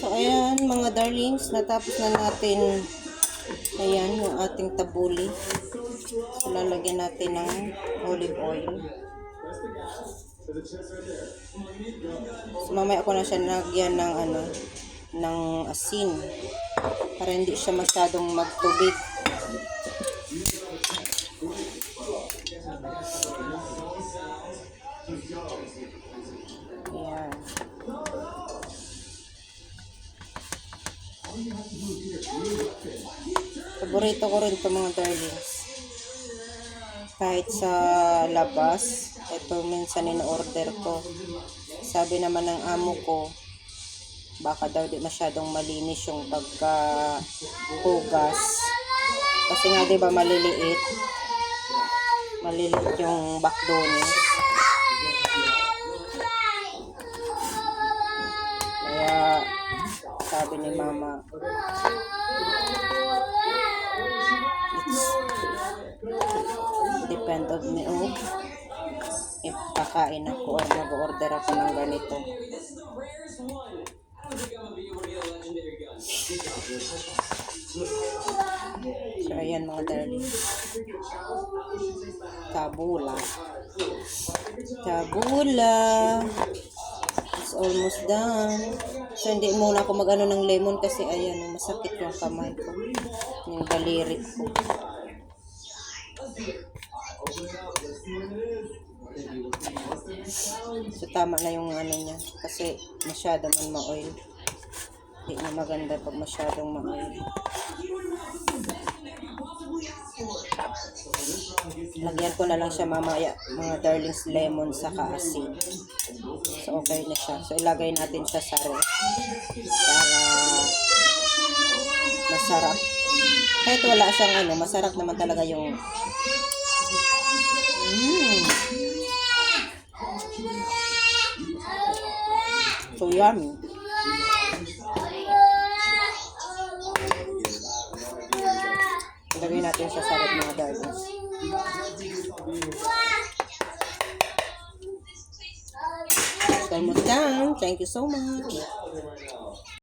So, ayan, mga darlings, natapos na natin, ayan, yung ating tabuli. So, lalagyan natin ng olive oil. So, mamaya ko na siya nagyan ng, ng asin. Para hindi siya masyadong magtubig. Ayan. Paborito ko rin ito mga darlings. Kahit sa labas, ito minsan in-order ko. Sabi naman ng amo ko, baka daw di masyadong malinis yung pagka-hugas. Kasi nga diba maliliit yung bakdonis. Kaya sabi ni mama, depend on me if kakain ako or mag-order ako ng ganito. So ayan mga darling, tabula it's almost done. So hindi muna ako mag-ano ng lemon kasi ayan, masakit yung kamay ko, yung daliri ko. So tama na yung ano niya kasi masyado man ma-oil. Hindi na maganda pag masyadong ma-oil. Lagyan ko na lang siya mamaya mga darlings lemon saka asin. So okay na siya. So ilagay natin siya sa ref para masarap. Kahit wala siyang masarap naman talaga yung so yummy. Ilagay natin siya sa ref mga darlings. Almost done. Thank you so much.